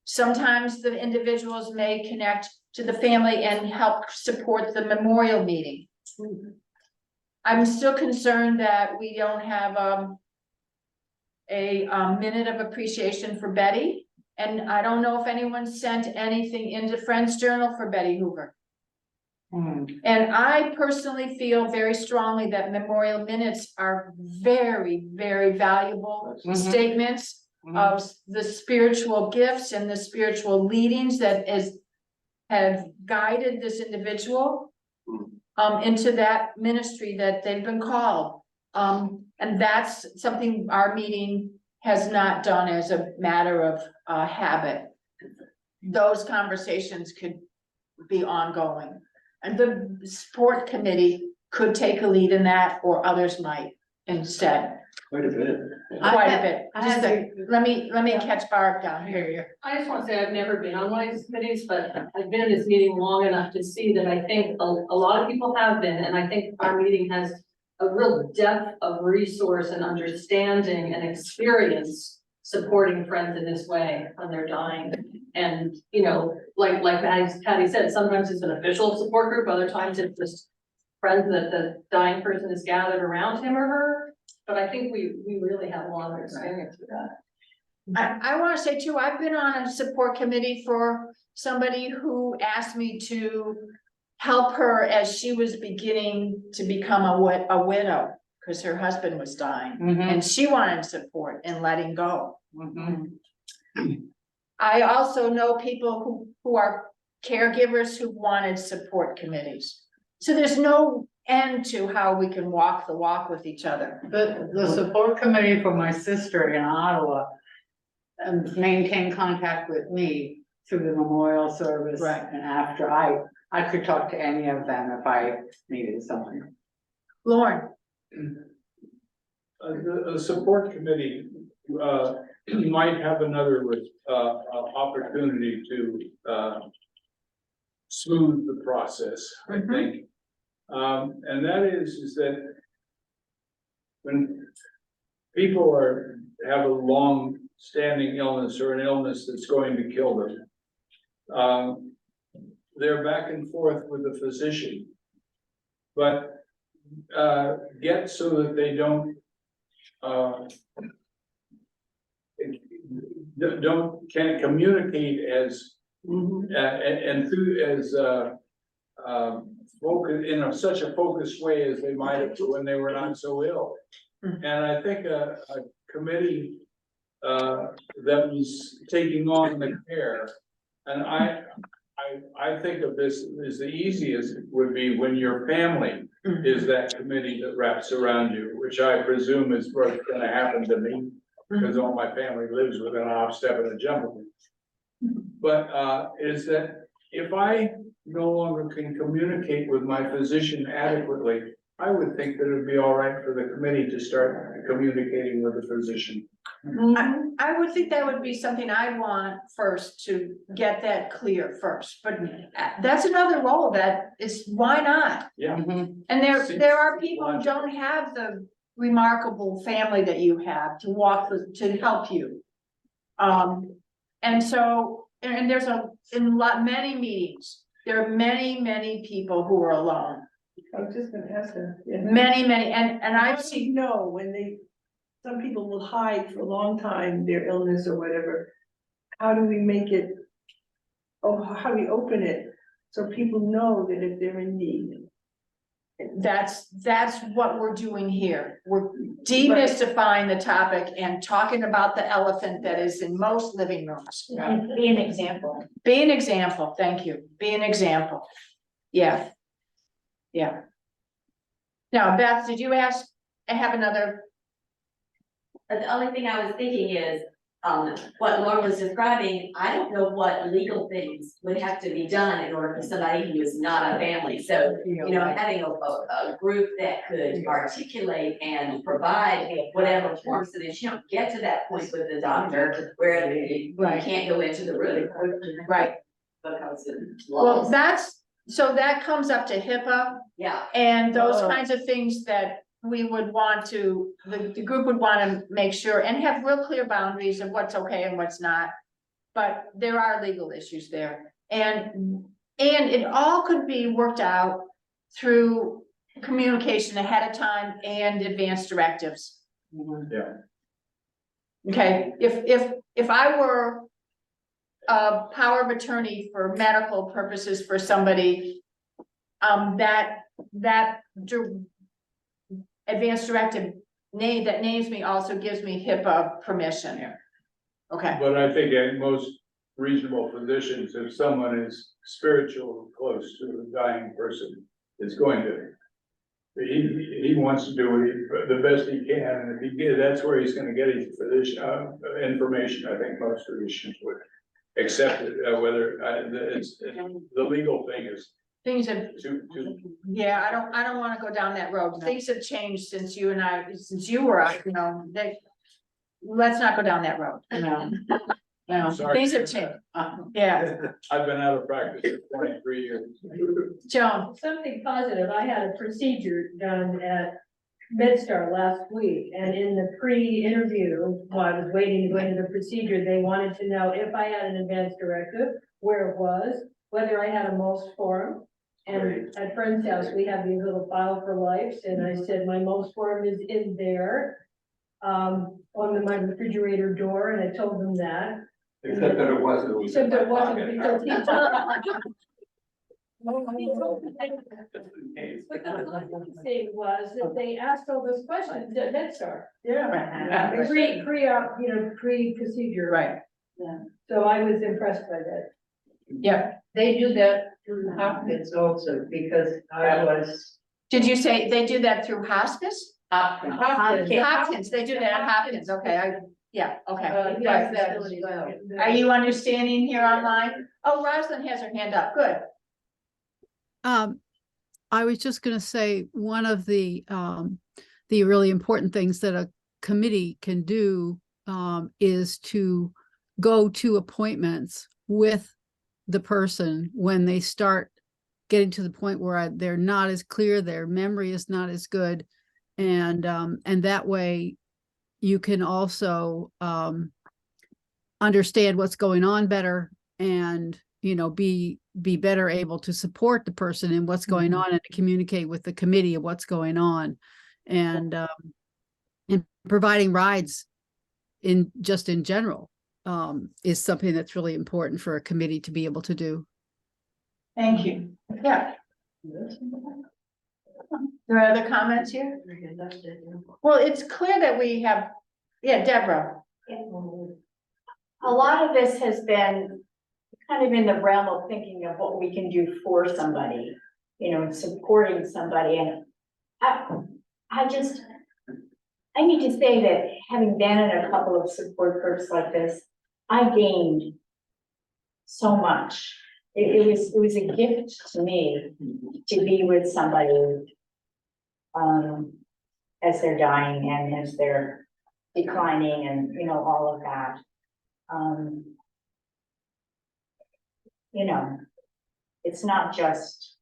Sometimes the individuals may connect to the family and help support the memorial meeting. I'm still concerned that we don't have a minute of appreciation for Betty. And I don't know if anyone sent anything into Friends Journal for Betty Hoover. And I personally feel very strongly that memorial minutes are very, very valuable statements of the spiritual gifts and the spiritual leadings that have guided this individual into that ministry that they've been called. And that's something our meeting has not done as a matter of habit. Those conversations could be ongoing. And the sport committee could take a lead in that, or others might instead. Quite a bit. Quite a bit. I Just have a- let me catch Barb down here. I just want to say I've never been on one of these committees, but I've been in this meeting long enough to see that I think a lot of people have been, and I think our meeting has a real depth of resource and understanding and experience supporting friends in this way when they're dying. And, you know, like Patty said, sometimes it's an official support group, other times it's just friends that the dying person is gathered around him or her. But I think we really have a lot of experience with that. I want to say too, I've been on a support committee for somebody who asked me to help her as she was beginning to become a widow because her husband was dying and she wanted support in letting go. I also know people who are caregivers who wanted support committees. So there's no end to how we can walk the walk with each other. The support committee for my sister in Ottawa maintained contact with me through the memorial service. Right. And after I could talk to any of them if I needed something. Lauren, The support committee, might have another, opportunity to, smooth the process, I think. And that is that when people have a long-standing illness or an illness that's going to kill them, they're back and forth with the physician. But get so that they can't communicate as focus in such a focused way as they might have when they were not so ill. And I think a committee that was taking on the care, and I think of this as the easiest would be when your family is that committee that wraps around you, which I presume is what's gonna happen to me, because all my family lives within a hop, step, and a jump. But is that if I no longer can communicate with my physician adequately, I would think that it'd be all right for the committee to start communicating with the physician. I would think that would be something I'd want first to get that clear first, but that's another role that is, why not? Yeah. And there are people who don't have the remarkable family that you have to walk with, to help you. And so, and there's many meetings, there are many people who are alone. I was just gonna ask her. Yeah. Many, and I've How do seen, you know when some people will hide for a long time, their illness or whatever. How do we make it, how do we open it so people know that if they're in need? that's what we're doing here. We're demystifying the topic and talking about the elephant that is in most living rooms. And be an example. Be an example, thank you, be an example. Yeah. Yeah. Now, Beth, did you have another? The only thing I was thinking is, what Laura was describing, I don't know what legal things would have to be done in order for somebody who is not a family. So, you know, having a group that could articulate and provide whatever form so that you don't get to that point with the doctor where you can't go into the room. Right. Because of Well, laws. so that comes up to HIPAA Yeah. and those kinds of things that we would want to, the group would want to make sure and have real clear boundaries of what's okay and what's not. But there are legal issues there, and it all could be worked out through communication ahead of time and advanced directives. Yeah. Okay, if I were a power of attorney for medical purposes for somebody, that advanced directive that names me also gives me HIPAA permission. Yeah. Okay, But I think at most reasonable physicians, if someone is spiritual close to a dying person, is going to. He wants to do the best he can, and if he did, that's where he's gonna get his physician, information. I think most physicians would accept it, whether, it's, the legal thing is things have, too. yeah, I don't wanna go down that road. Things have changed since you were out, let's not go down that road, No, Sorry. things have changed. Yeah, I've been out of practice for 23 years. Joan, Something positive, I had a procedure done at MedStar last week, and in the pre-interview, while I was waiting to go into the procedure, they wanted to know if I had an advance directive, where it was, whether I had a most form. And at friend's house, we have these little file for life, and I said, my most form is in there. On my refrigerator door, and I told them that. Except that it wasn't. Except it wasn't because he Thing was that they asked all those questions at MedStar. Yeah. Pre-procedure. right, So I was impressed by that. yeah. They do that through Hopkins also, because I was. Did you say they do that through hospice? Hopkins. Hopkins, they do that at Hopkins, okay, okay. Yes, Right. that as well. Are you understanding here online? Oh, Rosalind has her hand up, good. I was just going to say one of the really important things that a committee can do is to go to appointments with the person when they start getting to the point where they're not as clear, their memory is not as good, and that way you can also understand what's going on better and be better able to support the person in what's going on and to communicate with the committee of what's going on, and providing rides in general is something that's really important for a committee to be able to do. Thank you, yeah. There are other comments here? Well, it's clear that we have, yeah, Deborah. A lot of this has been kind of in the realm of thinking of what we can do for somebody, and supporting somebody. And I need to say that having been in a couple of support groups like this, I gained so much. It was a gift to me to be with somebody as they're dying and as they're declining and, you know, all of that. You know, it's not just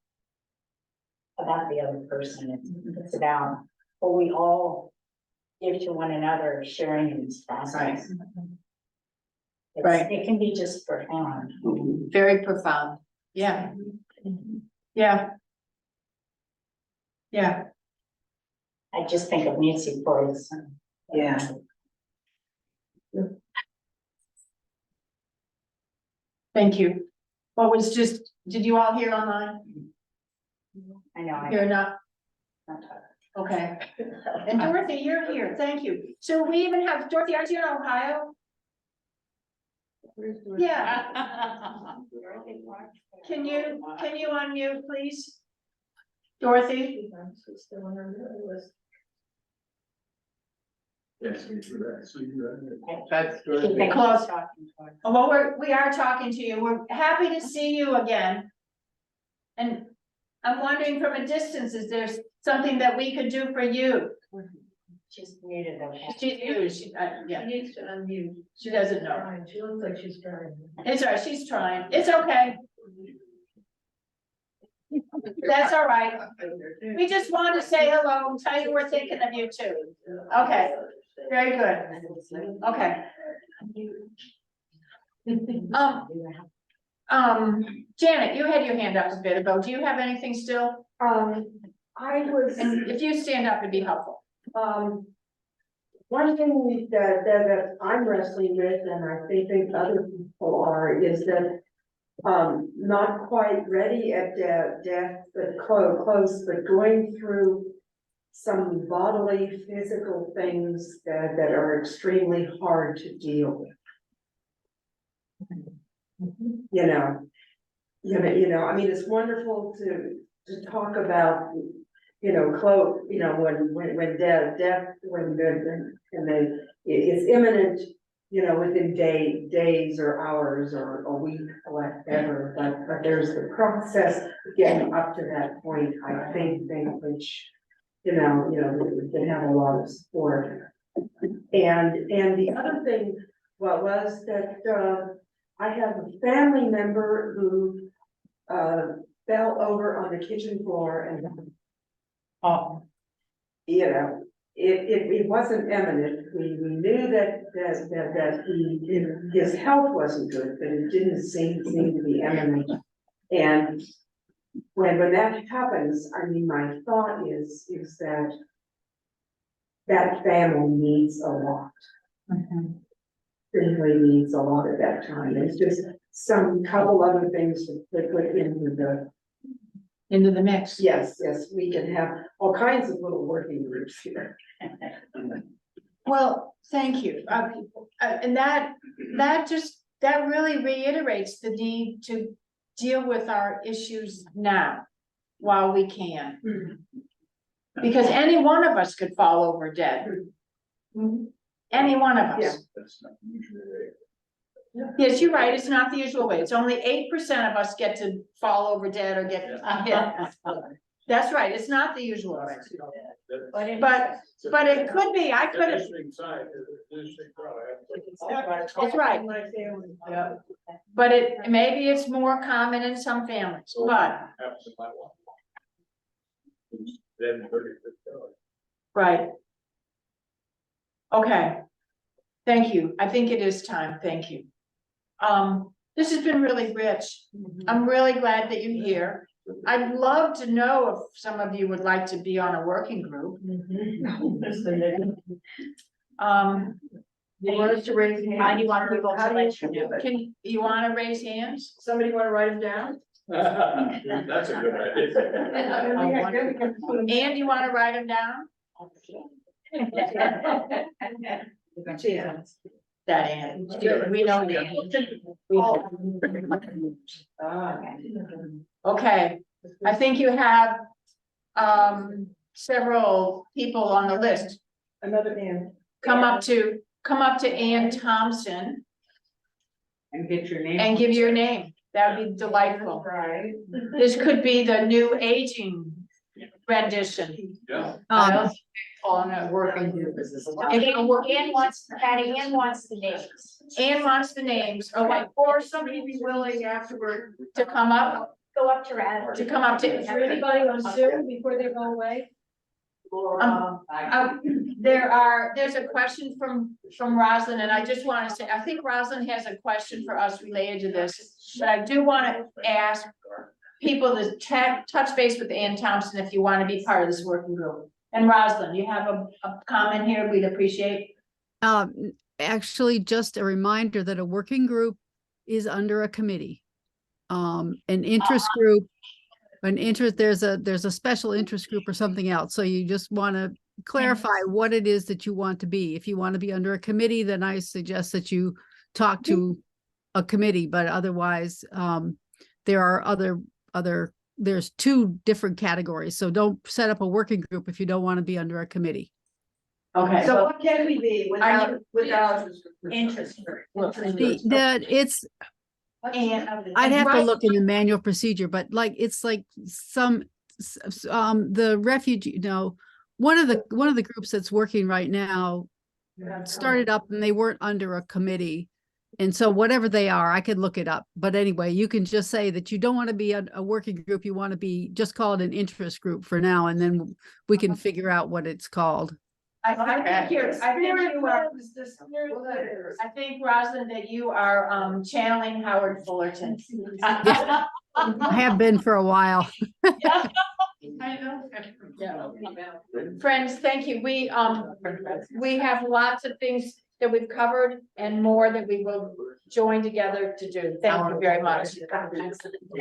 about the other person, it's about what we all give to one another, sharing in this process. Right. It can be just profound. Very profound. Yeah. Yeah. Yeah. I just think of music boards. Yeah. Thank you. What was just, did you all hear online? I know. Hear enough? Okay. And Dorothy, you're here. Thank you. So we even have, Dorothy, aren't you in Ohio? Yeah. Can you unmute, please? Dorothy? That's good. Thank Close. you. Well, we are talking to you. We're happy to see you again. And I'm wondering from a distance, is there something that we could do for you? She's muted, okay. She's muted. Yeah, She needs to unmute. she doesn't know. Trying. She looks like she's trying. It's all right, she's trying. It's okay. That's all right. We just want to say hello and tell you we're thinking of you too. Okay, very good. Okay. Janet, you had your hand up a bit ago. Do you have anything still? I was, And if you stand up, it'd be helpful. one thing that I'm wrestling with, and I think other people are, is that not quite ready at death, but close, but going through some bodily, physical things that are extremely hard to deal with. You know, I mean, it's wonderful to talk about, when death, when and then it's imminent, within days or hours or a week or whatever, but there's the process getting up to that point, I think, which, we can have a lot of support. And the other thing, was that, I have a family member who, fell over on the kitchen floor and, it wasn't imminent. We knew that his health wasn't good, but it didn't seem to be imminent. And when that happens, I mean, my thought is that family needs a lot. Really needs a lot at that time. It's just some couple other things to put Into the mix. Yes, we can have all kinds of little working groups here. Well, thank you. And that really reiterates the need to deal with our issues now while we can. Because any one of us could fall over dead. Any one of us. Yes, you're right. It's not the usual way. It's only 8% of us get to fall over dead or get hit. That's right. It's not the usual way. But it could be. I could have. It's right. But maybe it's more common in some families, but. Right. Okay. Thank you. I think it is time. Thank you. This has been really rich. I'm really glad that you're here. I'd love to know if some of you would like to be on a working group. You want us to raise hands? How do you want people to let you know? Can you want to raise hands? Somebody want to write them down? That's a good idea. And you want to write them down? That Ann, we know Ann. Okay, I think you have several people on the list. Another Ann. Come up to Ann Thompson And get your name. and give your name. That would be delightful. Right. This could be the new aging rendition. Yeah. I Um, also calling it working group is this. Ann wants, Patty, Ann wants the names. Ann wants the names, or somebody be willing afterward to come up, Go up to Rad. to come up to. Is there anybody on Zoom before they go away? There's a question from Rosalind, and I just want to say, I think Rosalind has a question for us related to this. But I do want to ask people to touch base with Ann Thompson if you want to be part of this working group. And Rosalind, you have a comment here we'd appreciate? Actually, just a reminder that a working group is under a committee. An interest group, there's a special interest group or something else. So you just want to clarify what it is that you want to be. If you want to be under a committee, then I suggest that you talk to a committee, but otherwise, there are there's two different categories. So don't set up a working group if you don't want to be under a committee. Okay. So what can we be without Interest. It's, I'd have to look in the manual procedure, but like, it's like the refugee, one of the groups that's working right now started up and they weren't under a committee. And so whatever they are, I could look it up. But anyway, you can just say that you don't want to be a working group. You want to be, just call it an interest group for now. And then we can figure out what it's called. I think, Rosalind, that you are channeling Howard Fullerton. I have been for a while. I know. Friends, thank you. We have lots of things that we've covered and more that we will join together to do. Thank you very much.